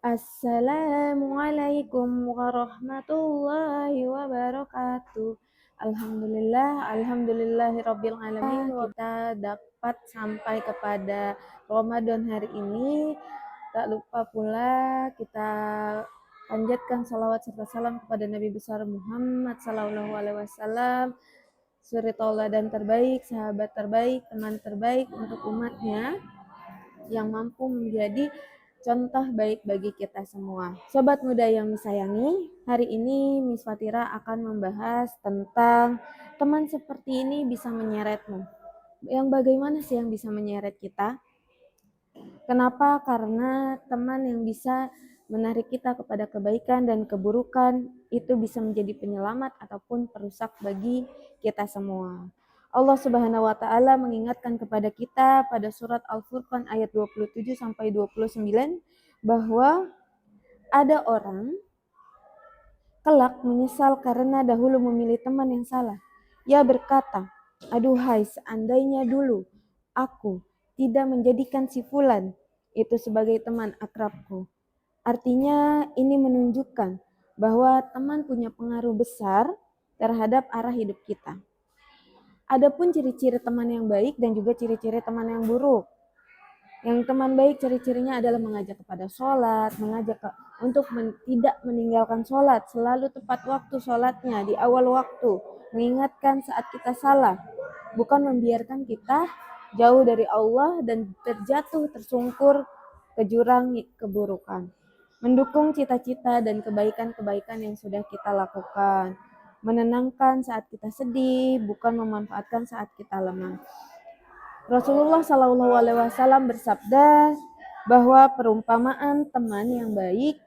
Assalamualaikum warahmatullahi wabarakatuh. Alhamdulillahirabbil alamin. Kita dapat sampai kepada Ramadan hari ini. Tak lupa pula kita panjatkan salawat serta salam kepada Nabi besar Muhammad sallallahu alaihi wasallam, suri tauladan terbaik, sahabat terbaik, teman terbaik untuk umatnya yang mampu menjadi contoh baik bagi kita semua. Sobat muda yang disayangi, hari ini Miss Fatira akan membahas tentang teman seperti ini bisa menyeretmu. Yang bagaimana sih yang bisa menyeret kita? Kenapa? Karena teman yang bisa menarik kita kepada kebaikan dan keburukan itu bisa menjadi penyelamat ataupun perusak bagi kita semua. Allah Subhanahu wa taala mengingatkan kepada kita pada surat Al-Furqan ayat 27 sampai 29 bahwa ada orang kelak menyesal karena dahulu memilih teman yang salah. Ia berkata, "Aduhai, seandainya dulu aku tidak menjadikan si fulan itu sebagai teman akrabku." Artinya ini menunjukkan bahwa teman punya pengaruh besar terhadap arah hidup kita. Adapun ciri-ciri teman yang baik dan juga ciri-ciri teman yang buruk. Yang teman baik ciri-cirinya adalah mengajak kepada sholat, mengajak untuk tidak meninggalkan sholat, selalu tepat waktu sholatnya di awal waktu, mengingatkan saat kita salah, bukan membiarkan kita jauh dari Allah dan terjatuh tersungkur ke jurang keburukan. Mendukung cita-cita dan kebaikan-kebaikan yang sudah kita lakukan. Menenangkan saat kita sedih, bukan memanfaatkan saat kita lemah. Rasulullah Shallallahu Alaihi Wasallam bersabda bahwa perumpamaan teman yang baik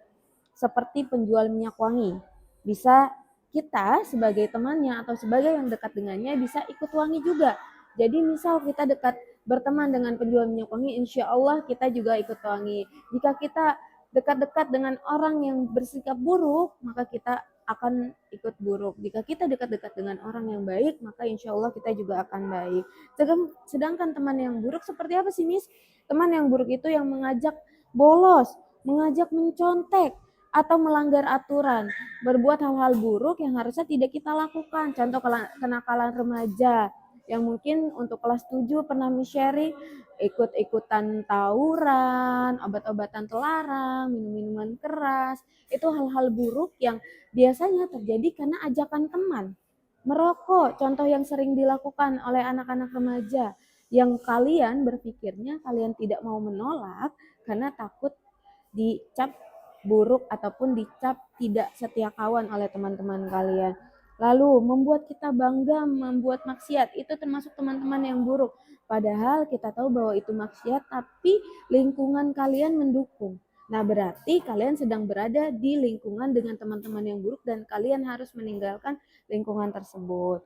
seperti penjual minyak wangi. Bisa kita sebagai temannya atau sebagai yang dekat dengannya bisa ikut wangi juga. Jadi misal kita dekat berteman dengan penjual minyak wangi, insya Allah kita juga ikut wangi. Jika kita dekat-dekat dengan orang yang bersikap buruk, maka kita akan ikut buruk. Jika kita dekat-dekat dengan orang yang baik, maka insya Allah kita juga akan baik. Sedangkan teman yang buruk seperti apa sih, Miss? Teman yang buruk itu yang mengajak bolos, mengajak mencontek, atau melanggar aturan, berbuat hal-hal buruk yang harusnya tidak kita lakukan. Contoh kenakalan remaja yang mungkin untuk kelas 7 pernah sharing ikut-ikutan tawuran, obat-obatan terlarang, minum-minuman keras. Itu hal-hal buruk yang biasanya terjadi karena ajakan teman. Merokok, contoh yang sering dilakukan oleh anak-anak remaja yang kalian berpikirnya kalian tidak mau menolak karena takut dicap buruk ataupun dicap tidak setia kawan oleh teman-teman kalian. Lalu membuat kita bangga membuat maksiat, itu termasuk teman-teman yang buruk. Padahal kita tahu bahwa itu maksiat, tapi lingkungan kalian mendukung. Nah, berarti kalian sedang berada di lingkungan dengan teman-teman yang buruk dan kalian harus meninggalkan lingkungan tersebut.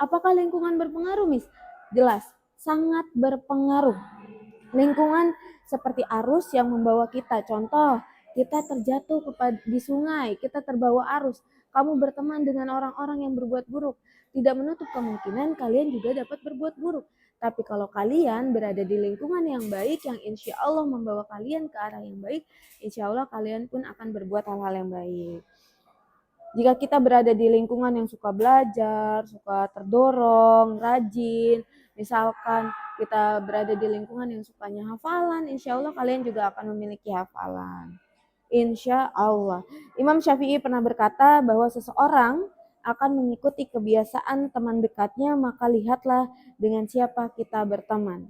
Apakah lingkungan berpengaruh, Miss? Jelas, sangat berpengaruh. Lingkungan seperti arus yang membawa kita. Contoh, kita terjatuh di sungai, kita terbawa arus. Kamu berteman dengan orang-orang yang berbuat buruk. Tidak menutup kemungkinan kalian juga dapat berbuat buruk. Tapi kalau kalian berada di lingkungan yang baik, yang insya Allah membawa kalian ke arah yang baik, insya Allah kalian pun akan berbuat hal-hal yang baik. Jika kita berada di lingkungan yang suka belajar, suka terdorong, rajin, misalkan kita berada di lingkungan yang sukanya hafalan, insya Allah kalian juga akan memiliki hafalan. Insya Allah. Imam Syafi'i pernah berkata bahwa seseorang akan mengikuti kebiasaan teman dekatnya, maka lihatlah dengan siapa kita berteman.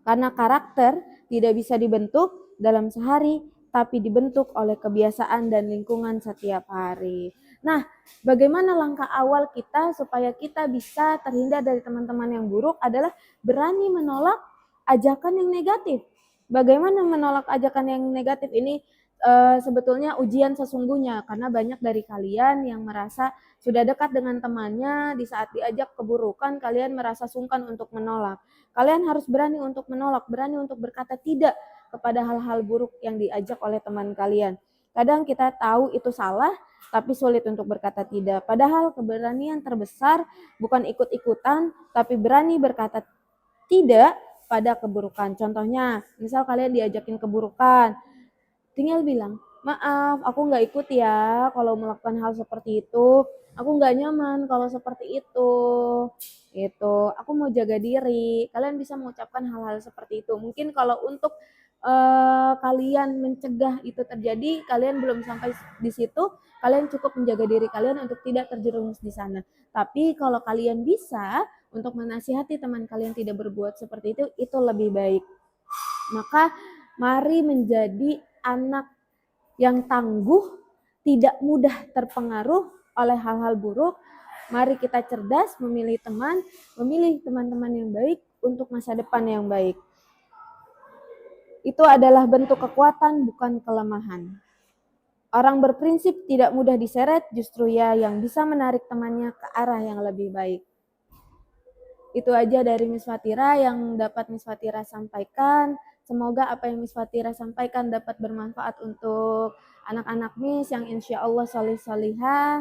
Karena karakter tidak bisa dibentuk dalam sehari, tapi dibentuk oleh kebiasaan dan lingkungan setiap hari. Nah, bagaimana langkah awal kita supaya kita bisa terhindar dari teman-teman yang buruk adalah berani menolak ajakan yang negatif. Bagaimana menolak ajakan yang negatif ini? Sebetulnya ujian sesungguhnya, karena banyak dari kalian yang merasa sudah dekat dengan temannya, di saat diajak keburukan kalian merasa sungkan untuk menolak. Kalian harus berani untuk menolak, berani untuk berkata tidak kepada hal-hal buruk yang diajak oleh teman kalian. Kadang kita tahu itu salah, tapi sulit untuk berkata tidak. Padahal keberanian terbesar bukan ikut-ikutan, tapi berani berkata tidak pada keburukan. Contohnya, misal kalian diajakin keburukan, tinggal bilang, "Maaf, aku nggak ikut ya kalau melakukan hal seperti itu. Aku nggak nyaman kalau seperti itu." Gitu. "Aku mau jaga diri." Kalian bisa mengucapkan hal-hal seperti itu. Mungkin kalau untuk kalian mencegah itu terjadi, kalian belum sampai di situ, kalian cukup menjaga diri kalian untuk tidak terjerumus di sana. Tapi kalau kalian bisa untuk menasihati teman kalian tidak berbuat seperti itu lebih baik. Maka mari menjadi anak yang tangguh, tidak mudah terpengaruh oleh hal-hal buruk. Mari kita cerdas memilih teman, memilih teman-teman yang baik untuk masa depan yang baik. Itu adalah bentuk kekuatan, bukan kelemahan. Orang berprinsip tidak mudah diseret, justru ia yang bisa menarik temannya ke arah yang lebih baik. Itu aja dari Miss Fatira yang dapat Miss Fatira sampaikan. Semoga apa yang Miss Fatira sampaikan dapat bermanfaat untuk anak-anak Miss yang insya Allah solih-solihah.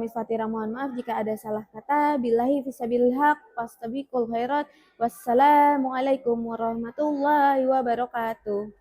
Miss Fatira mohon maaf jika ada salah kata. Billahi fisabilil haq, fastabiqul khairat. Wassalamualaikum warahmatullahi wabarakatuh.